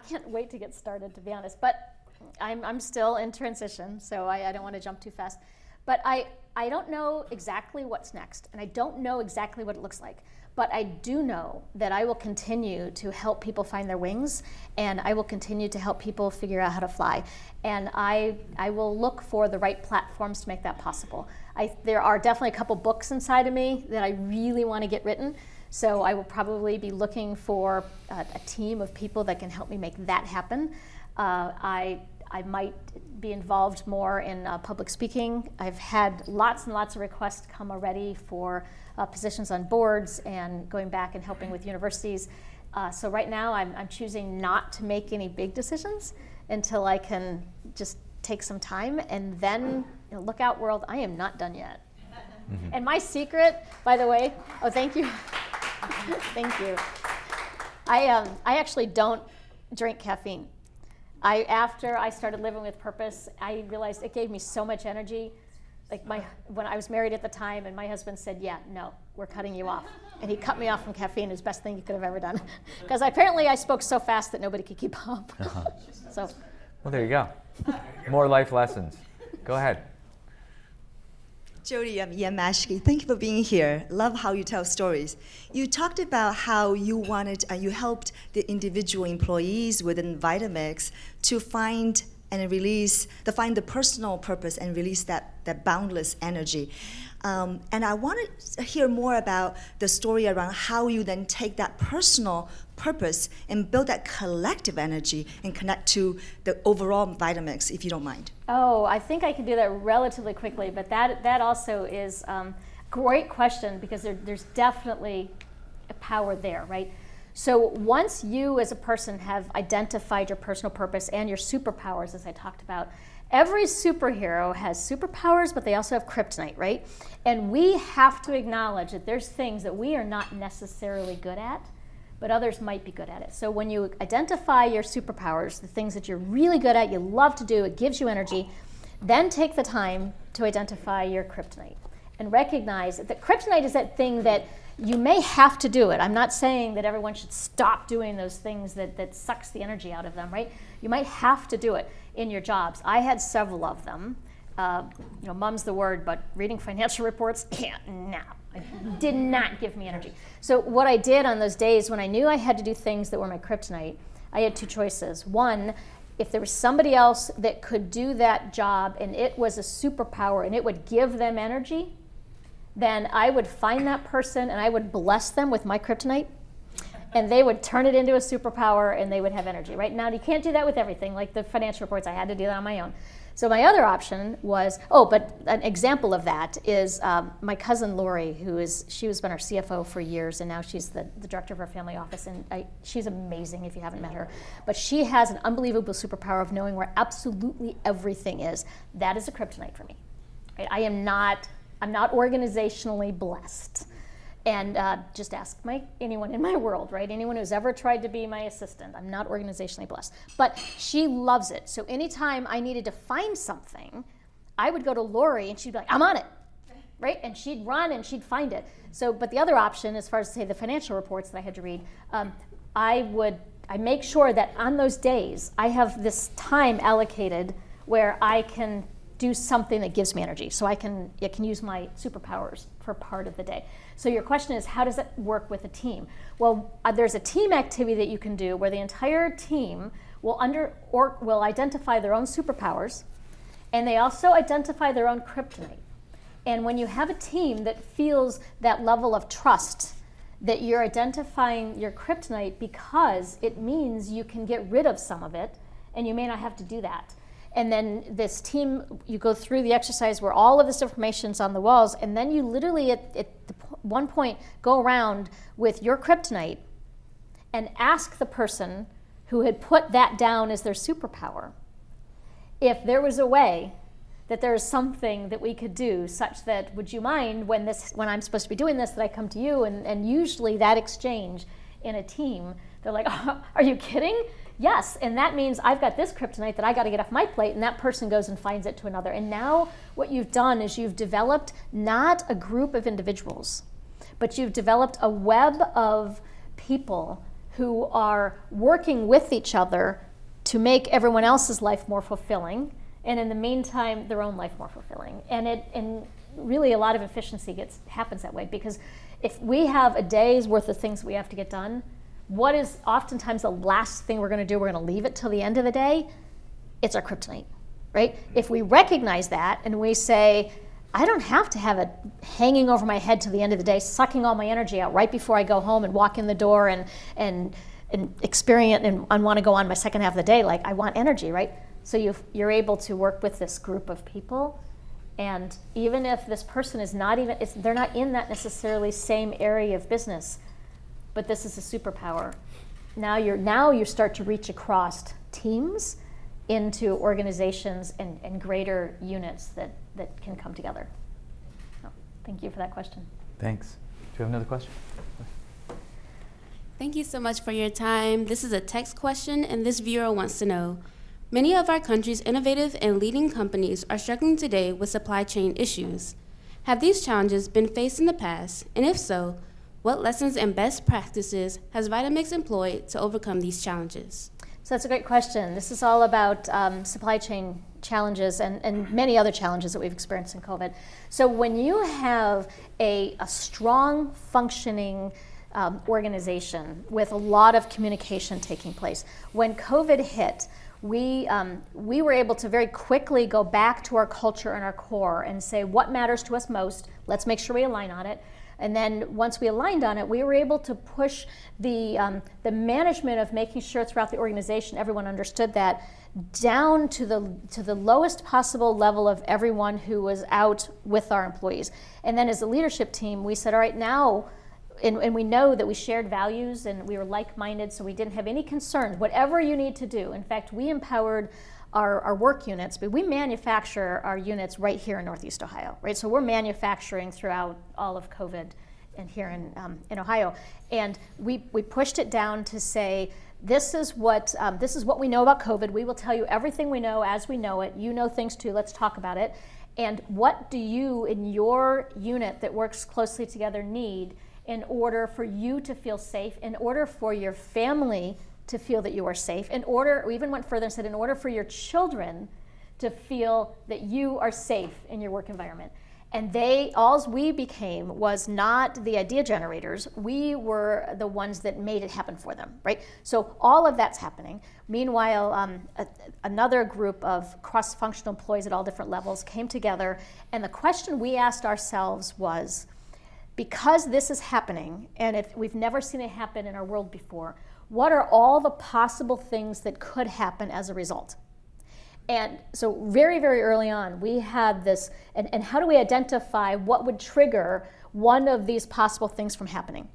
can't wait to get started, to be honest. But I'm still in transition, so I don't want to jump too fast. But I don't know exactly what's next, and I don't know exactly what it looks like. But I do know that I will continue to help people find their wings, and I will continue to help people figure out how to fly. And I will look for the right platforms to make that possible. There are definitely a couple books inside of me that I really want to get written. So I will probably be looking for a team of people that can help me make that happen. I might be involved more in public speaking. I've had lots and lots of requests come already for positions on boards and going back and helping with universities. So right now I'm choosing not to make any big decisions until I can just take some time, and then look out, world, I am not done yet. Mm-hmm. And my secret, by the way, thank you. Thank you. I actually don't drink caffeine. After I started living with purpose, I realized it gave me so much energy. Like when I was married at the time, and my husband said, yeah, no, we're cutting you off. And he cut me off from caffeine. It was the best thing he could have ever done. Because apparently I spoke so fast that nobody could keep up. So. Well, there you go. More life lessons. Go ahead. Jodi, I'm Ian Mashke. Thank you for being here. Love how you tell stories. You talked about how you wanted and you helped the individual employees within Vitamix to find and release, to find the personal purpose and release that that boundless energy. And I want to hear more about the story around how you then take that personal purpose and build that collective energy and connect to the overall Vitamix, if you don't mind. Oh, I think I can do that relatively quickly, but that also is great question, because there's definitely a power there, right? So once you as a person have identified your personal purpose and your superpowers, as I talked about, every superhero has superpowers, but they also have kryptonite, right? And we have to acknowledge that there's things that we are not necessarily good at, but others might be good at it. So when you identify your superpowers, the things that you're really good at, you love to do, it gives you energy, then take the time to identify your kryptonite and recognize that kryptonite is that thing that you may have to do it. I'm not saying that everyone should stop doing those things that sucks the energy out of them, right? You might have to do it in your jobs. I had several of them. Mum's the word, but reading financial reports, it did not give me energy. So what I did on those days when I knew I had to do things that were my kryptonite, I had two choices. One, if there was somebody else that could do that job and it was a superpower and it would give them energy, then I would find that person and I would bless them with my kryptonite, and they would turn it into a superpower and they would have energy, right? Now, you can't do that with everything. Like the financial reports, I had to do that on my own. So my other option was, but an example of that is my cousin Lori, she has been our CFO for years, and now she's the director of our family office, and she's amazing if you haven't met her. But she has an unbelievable superpower of knowing where absolutely everything is. That is a kryptonite for me. Right? I'm not organizationally blessed. And just ask anyone in my world, right? Anyone who's ever tried to be my assistant. I'm not organizationally blessed. But she loves it. So anytime I needed to find something, I would go to Lori and she'd be like, I'm on it, right? And she'd run and she'd find it. So, but the other option, as far as, say, the financial reports that I had to read, I make sure that on those days, I have this time allocated where I can do something that gives me energy. So I can use my superpowers for part of the day. So your question is, how does it work with a team? Well, there's a team activity that you can do where the entire team will identify their own superpowers, and they also identify their own kryptonite. And when you have a team that feels that level of trust, that you're identifying your kryptonite because it means you can get rid of some of it, and you may not have to do that. And then this team, you go through the exercise where all of this information's on the walls, and then you literally at one point go around with your kryptonite and ask the person who had put that down as their superpower if there was a way that there is something that we could do such that, would you mind when I'm supposed to be doing this, that I come to you? And usually that exchange in a team, they're like, oh, are you kidding? Yes, and that means I've got this kryptonite that I got to get off my plate, and that person goes and finds it to another. And now what you've done is you've developed not a group of individuals, but you've developed a web of people who are working with each other to make everyone else's life more fulfilling, and in the meantime, their own life more fulfilling. And really a lot of efficiency happens that way, because if we have a day's worth of things we have to get done, what is oftentimes the last thing we're going to do? We're going to leave it till the end of the day. It's our kryptonite, right? If we recognize that and we say, I don't have to have it hanging over my head till the end of the day, sucking all my energy out right before I go home and walk in the door and experience and want to go on my second half of the day. Like, I want energy, right? So you're able to work with this group of people, and even if this person is they're not in that necessarily same area of business, but this is a superpower. Now you start to reach across teams into organizations and greater units that can come together. So, thank you for that question. Thanks. Do you have another question? Thank you so much for your time. This is a text question, and this viewer wants to know, many of our country's innovative and leading companies are struggling today with supply chain issues. Have these challenges been faced in the past, and if so, what lessons and best practices has Vitamix employed to overcome these challenges? So that's a great question. This is all about supply chain challenges and many other challenges that we've experienced in COVID. So when you have a strong, functioning organization with a lot of communication taking place, when COVID hit, we were able to very quickly go back to our culture and our core and say what matters to us most. Let's make sure we align on it. And then once we aligned on it, we were able to push the management of making sure throughout the organization everyone understood that down to the lowest possible level of everyone who was out with our employees. And then as a leadership team, we said, all right, now, and we know that we shared values and we were like-minded, so we didn't have any concerns. Whatever you need to do. In fact, we empowered our work units, but we manufacture our units right here in Northeast Ohio, right? So we're manufacturing throughout all of COVID and here in Ohio. And we pushed it down to say, this is what we know about COVID. We will tell you everything we know as we know it. You know things too, let's talk about it. And what do you in your unit that works closely together need in order for you to feel safe, in order for your family to feel that you are safe, we even went further and said in order for your children to feel that you are safe in your work environment. And all we became was not the idea generators, we were the ones that made it happen for them, right? So all of that's happening. Meanwhile, another group of cross-functional employees at all different levels came together, and the question we asked ourselves was, because this is happening, and we've never seen it happen in our world before, what are all the possible things that could happen as a result? And so very, very early on, we had this, and how do we identify what would trigger one of these possible things from happening?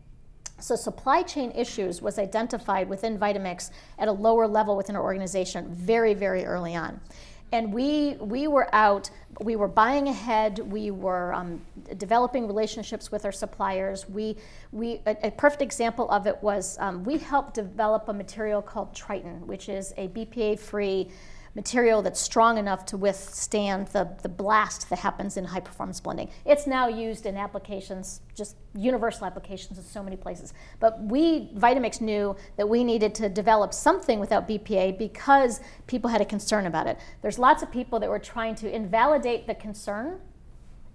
So supply chain issues was identified within Vitamix at a lower level within our organization very, very early on. And we were out, we were buying ahead, we were developing relationships with our suppliers. A perfect example of it was we helped develop a material called Triton, which is a BPA-free material that's strong enough to withstand the blast that happens in high performance blending. It's now used in applications, just universal applications in so many places. But Vitamix knew that we needed to develop something without BPA because people had a concern about it. There's lots of people that were trying to invalidate the concern,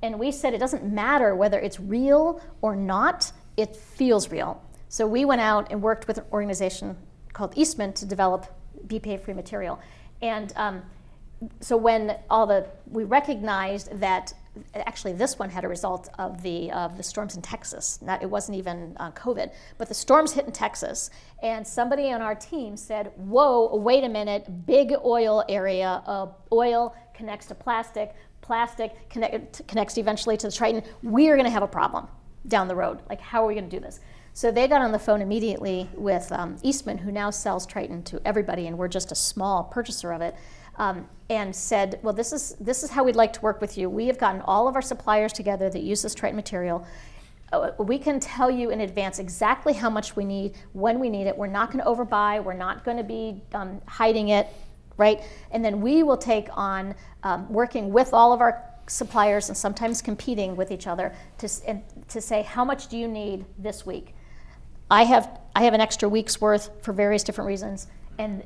and we said it doesn't matter whether it's real or not, it feels real. So we went out and worked with an organization called Eastman to develop BPA-free material. And so when we recognized that actually this one had a result of the storms in Texas. It wasn't even COVID, but the storms hit in Texas, and somebody on our team said, whoa, wait a minute, big oil area, oil connects to plastic connects eventually to the Triton. We're gonna have a problem down the road. Like, how are we gonna do this? So they got on the phone immediately with Eastman, who now sells Triton to everybody, and we're just a small purchaser of it, and said, well, this is how we'd like to work with you. We have gotten all of our suppliers together that use this Triton material. We can tell you in advance exactly how much we need, when we need it. We're not going to overbuy. We're not going to be hiding it, right? And then we will take on working with all of our suppliers and sometimes competing with each other to say, how much do you need this week? I have an extra week's worth for various different reasons, and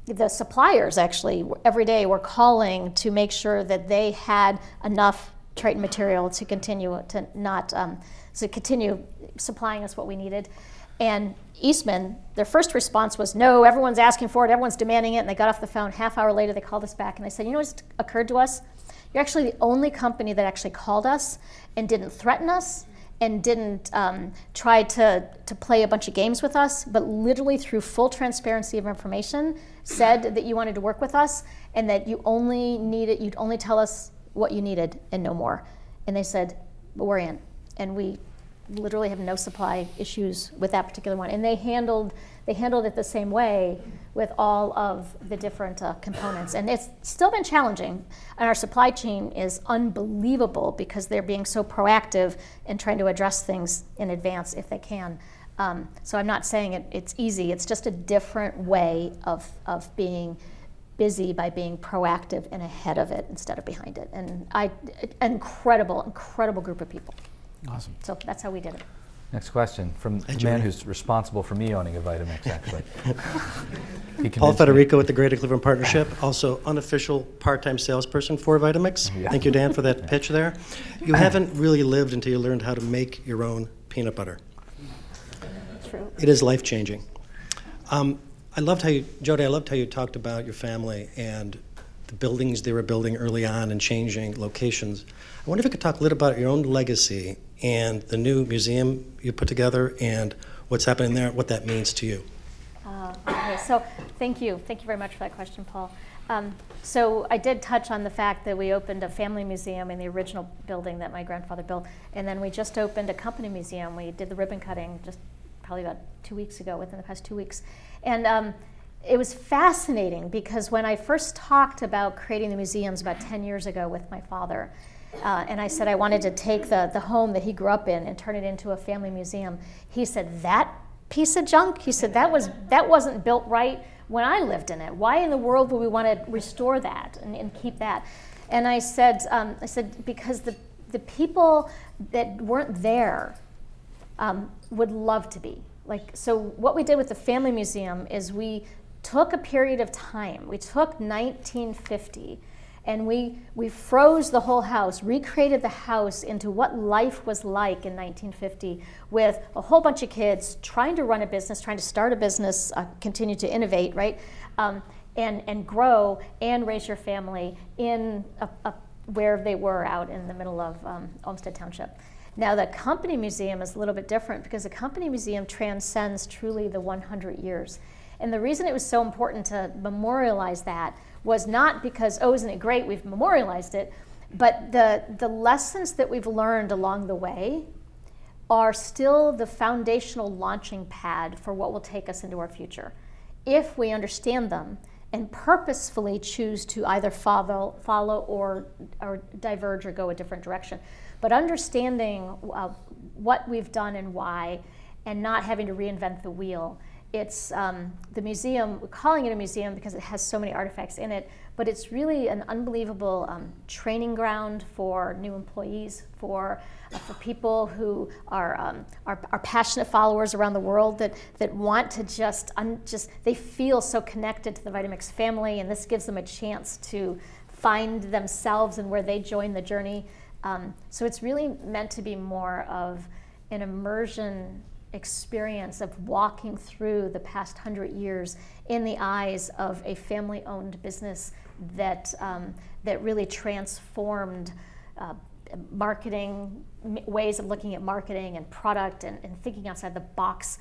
the suppliers actually every day were calling to make sure that they had enough Triton material to continue supplying us what we needed. And Eastman, their first response was, no, everyone's asking for it, everyone's demanding it, and they got off the phone. Half hour later, they called us back, and they said, you know what's occurred to us? You're actually the only company that actually called us and didn't threaten us and didn't try to play a bunch of games with us, but literally through full transparency of information, said that you wanted to work with us and that you'd only tell us what you needed and no more. And they said, well, we're in. And we literally have no supply issues with that particular one. And they handled it the same way with all of the different components. And it's still been challenging. And our supply chain is unbelievable because they're being so proactive in trying to address things in advance if they can. So I'm not saying it's easy. It's just a different way of being busy by being proactive and ahead of it instead of behind it. And an incredible group of people. Awesome. So that's how we did it. Next question from the man who's responsible for me owning a Vitamix, actually. Paul Federico with the Greater Cleveland Partnership, also unofficial part-time salesperson for Vitamix. Yeah. Thank you, Dan, for that pitch there. You haven't really lived until you learned how to make your own peanut butter. True. It is life-changing. Jodi, I loved how you talked about your family and the buildings they were building early on and changing locations. I wonder if you could talk a little about your own legacy and the new museum you put together and what's happening there, what that means to you. Okay, so thank you. Thank you very much for that question, Paul. So I did touch on the fact that we opened a family museum in the original building that my grandfather built, and then we just opened a company museum. We did the ribbon cutting just probably about 2 weeks ago, within the past 2 weeks. And it was fascinating because when I first talked about creating the museums about 10 years ago with my father, and I said I wanted to take the home that he grew up in and turn it into a family museum, he said, "That piece of junk?" He said, that wasn't built right when I lived in it. Why in the world would we want to restore that and keep that? And I said, because the people that weren't there would love to be. So what we did with the family museum is we took a period of time. We took 1950 and we froze the whole house, recreated the house into what life was like in 1950 with a whole bunch of kids trying to run a business, trying to start a business, continue to innovate, right? And grow and raise your family in where they were out in the middle of Olmsted Township. Now the company museum is a little bit different because the company museum transcends truly the 100 years. And the reason it was so important to memorialize that was not because, oh, isn't it great, we've memorialized it, but the lessons that we've learned along the way are still the foundational launching pad for what will take us into our future. If we understand them and purposefully choose to either follow or diverge or go a different direction. But understanding what we've done and why, and not having to reinvent the wheel. It's the museum, we're calling it a museum because it has so many artifacts in it, but it's really an unbelievable training ground for new employees, for people who are passionate followers around the world that want to just they feel so connected to the Vitamix family, and this gives them a chance to find themselves and where they join the journey. So it's really meant to be more of an immersion experience of walking through the past 100 years in the eyes of a family-owned business that really transformed marketing, ways of looking at marketing and product and thinking outside the box.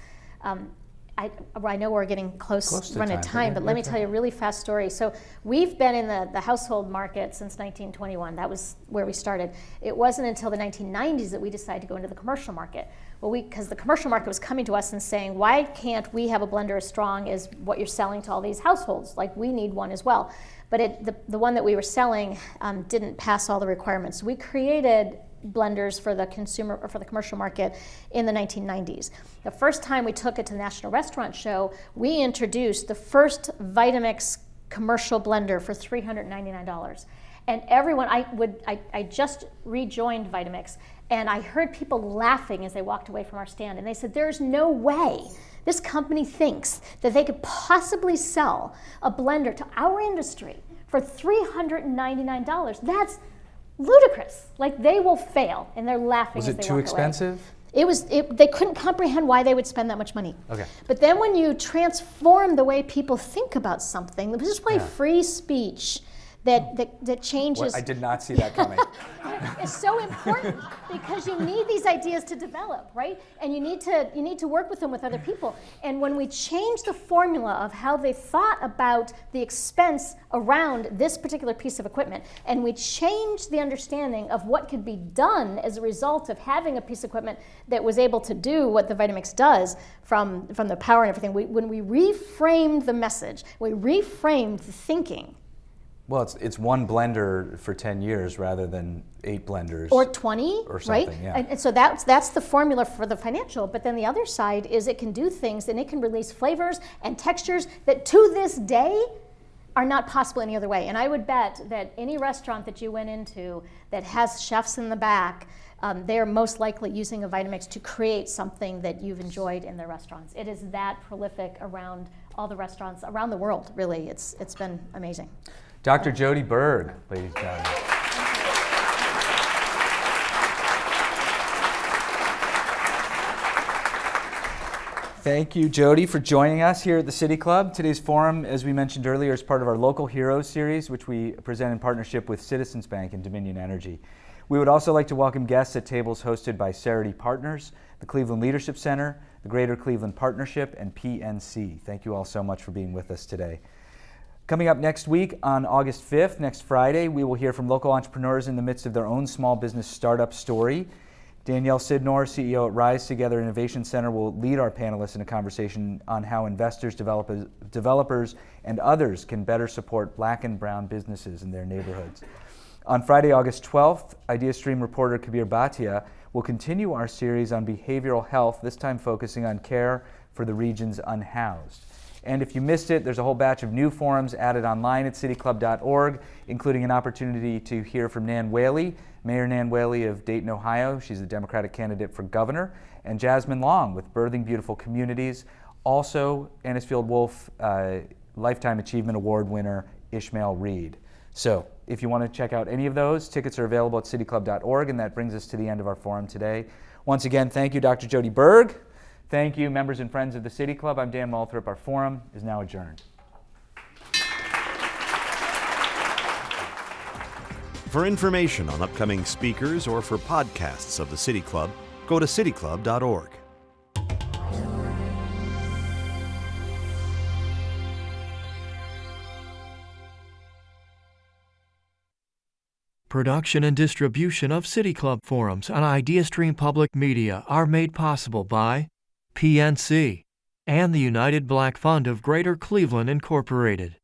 I know we're getting close to run out of time, but let me tell you a really fast story. So we've been in the household market since 1921. That was where we started. It wasn't until the 1990s that we decided to go into the commercial market. Well, because the commercial market was coming to us and saying, why can't we have a blender as strong as what you're selling to all these households? Like, we need one as well. But the one that we were selling didn't pass all the requirements. We created blenders for the consumer or for the commercial market in the 1990s. The first time we took it to the National Restaurant Show, we introduced the first Vitamix commercial blender for $399. And everyone, I just rejoined Vitamix, and I heard people laughing as they walked away from our stand, and they said, there's no way this company thinks that they could possibly sell a blender to our industry for $399. That's ludicrous. Like, they will fail, and they're laughing as they walk away. Was it too expensive? They couldn't comprehend why they would spend that much money. Okay. But then when you transform the way people think about something, this is why free speech that changes. I did not see that coming. It's so important because you need these ideas to develop, right? And you need to work with them with other people. And when we change the formula of how they thought about the expense around this particular piece of equipment, and we change the understanding of what could be done as a result of having a piece of equipment that was able to do what the Vitamix does from the power and everything, when we reframed the message, we reframed the thinking. Well, it's one blender for 10 years rather than 8 blenders. Or 20, or something, right? Yeah. And so that's the formula for the financial. But then the other side is it can do things and it can release flavors and textures that to this day are not possible any other way. And I would bet that any restaurant that you went into that has chefs in the back, they're most likely using a Vitamix to create something that you've enjoyed in their restaurants. It is that prolific around all the restaurants around the world, really. It's been amazing. Dr. Jodi Berg, ladies and gentlemen. Thank you, Jodi, for joining us here at the City Club. Today's forum, as we mentioned earlier, is part of our Local Heroes series, which we present in partnership with Citizens Bank and Dominion Energy. We would also like to welcome guests at tables hosted by Cerity Partners, the Cleveland Leadership Center, the Greater Cleveland Partnership, and PNC. Thank you all so much for being with us today. Coming up next week on August 5th, next Friday, we will hear from local entrepreneurs in the midst of their own small business startup story. Danielle Sidnor, CEO at Rise Together Innovation Center, will lead our panelists in a conversation on how investors, developers, and others can better support Black and brown businesses in their neighborhoods. On Friday, August 12th, IdeaStream reporter Kabir Bhatia will continue our series on behavioral health, this time focusing on care for the region's unhoused. And if you missed it, there's a whole batch of new forums added online at cityclub.org, including an opportunity to hear from Nan Whaley, Mayor Nan Whaley of Dayton, Ohio. She's the Democratic candidate for governor. And Jasmine Long with Birthing Beautiful Communities. Also, Anisfield Wolf Lifetime Achievement Award winner Ishmael Reed. So, if you want to check out any of those, tickets are available at cityclub.org, and that brings us to the end of our forum today. Once again, thank you, Dr. Jodi Berg. Thank you, members and friends of the City Club. I'm Dan Malthrop. Our forum is now adjourned. For information on upcoming speakers or for podcasts of the City Club, go to cityclub.org. Production and distribution of City Club forums on IdeaStream Public Media are made possible by PNC and the United Black Fund of Greater Cleveland, Incorporated.